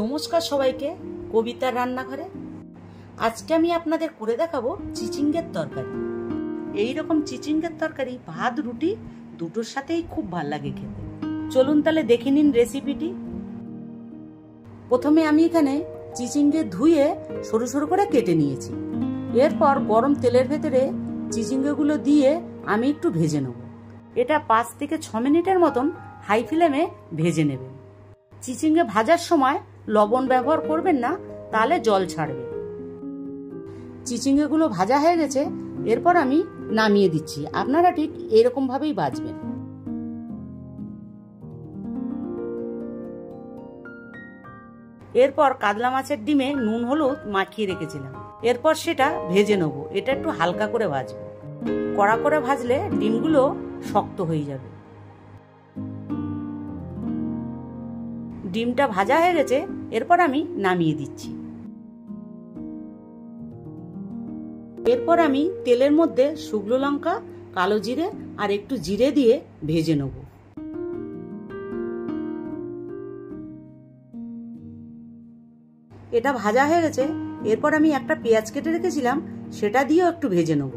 নমস্কার সবাইকে, কবিতার রান্নাঘরে। আজকে আমি আপনাদের করে দেখাবো চিচিঙ্গের তরকারি। এই রকম চিচিঙ্গের তরকারি ভাত রুটি দুটোর সাথেই খুব ভাল লাগে খেতে। চলুন তাহলে দেখে নিন রেসিপিটি। প্রথমে আমি এখানে চিচিঙ্গে ধুয়ে সরু সরু করে কেটে নিয়েছি। এরপর গরম তেলের ভেতরে চিচিঙ্গেগুলো দিয়ে আমি একটু ভেজে নেব। এটা 5 থেকে 6 মিনিটের মতন হাই ফ্লেমে ভেজে নেবেন। চিচিঙ্গে ভাজার সময় লবণ ব্যবহার করবেন না, তাহলে জল ছাড়বে। চিচিঙ্গেগুলো ভাজা হয়ে গেছে, এরপর আমি নামিয়ে দিচ্ছি। আপনারা ঠিক এরকম ভাবেই ভাজবেন। এরপর কাতলা মাছের ডিমে নুন হলুদ মাখিয়ে রেখেছিলাম, এরপর সেটা ভেজে নেবো। এটা একটু হালকা করে ভাজবো, কড়া করে ভাজলে ডিমগুলো শক্ত হয়ে যাবে। ডিমটা ভাজা হয়ে গেছে, এরপর আমি নামিয়ে দিচ্ছি। এরপর আমি তেলের মধ্যে শুকনো লঙ্কা, কালো জিরে আর একটু জিরে দিয়ে ভেজে নেব। এটা ভাজা হয়ে গেছে, এরপর আমি একটা পেঁয়াজ কেটে রেখেছিলাম, সেটা দিয়েও একটু ভেজে নেব।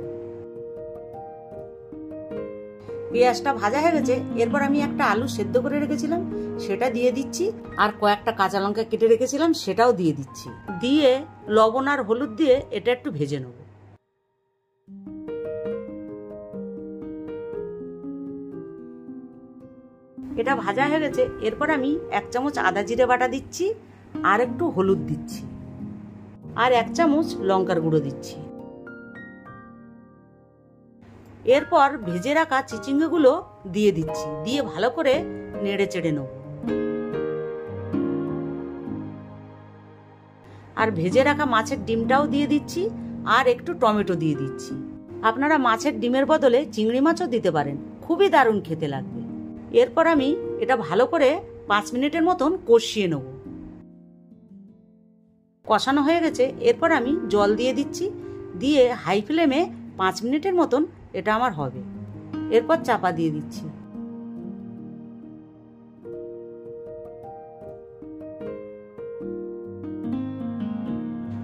পেঁয়াজটা ভাজা হয়ে গেছে, এরপর আমি একটা আলু সেদ্ধ করে রেখেছিলাম, সেটা দিয়ে দিচ্ছি। আর কয়েকটা কাঁচা লঙ্কা কেটে রেখেছিলাম, সেটাও দিয়ে দিচ্ছি। দিয়ে লবণ আর হলুদ দিয়ে এটা একটু ভেজে নেব। এটা ভাজা হয়ে গেছে, এরপর আমি 1 চামচ আদা জিরে বাটা দিচ্ছি, আর একটু হলুদ দিচ্ছি, আর 1 চামচ লঙ্কার গুঁড়ো দিচ্ছি। এরপর ভেজে রাখা চিচিঙ্গেগুলো দিয়ে দিচ্ছি, দিয়ে ভালো করে নেড়ে চেড়ে নেব। আর ভেজে রাখা মাছের ডিমটাও দিয়ে দিচ্ছি, আর একটু টমেটো দিয়ে দিচ্ছি। আপনারা মাছের ডিমের বদলে চিংড়ি মাছও দিতে পারেন, খুবই দারুণ খেতে লাগবে। এরপর আমি এটা ভালো করে 5 মিনিটের মতন কষিয়ে নেব। কষানো হয়ে গেছে, এরপর আমি জল দিয়ে দিচ্ছি, দিয়ে হাই ফ্লেমে 5 মিনিটের মতন এটা আমার হবে। এরপর চাপা দিয়ে দিচ্ছি।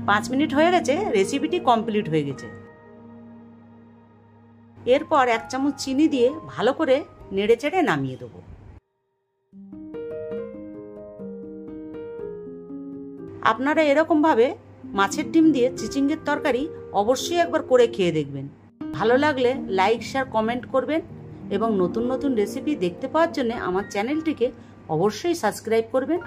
পাঁচ মিনিট হয়ে গেছে, রেসিপিটি কমপ্লিট হয়ে গেছে। এরপর 1 চামচ চিনি দিয়ে ভালো করে নেড়ে চেড়ে নামিয়ে দেবো। আপনারা এরকম ভাবে মাছের ডিম দিয়ে চিচিঙ্গের তরকারি অবশ্যই একবার করে খেয়ে দেখবেন। ভালো লাগলে লাইক, শেয়ার, কমেন্ট করবেন এবং নতুন নতুন রেসিপি দেখতে পাওয়ার জন্য আমার চ্যানেলটিকে অবশ্যই সাবস্ক্রাইব করবেন।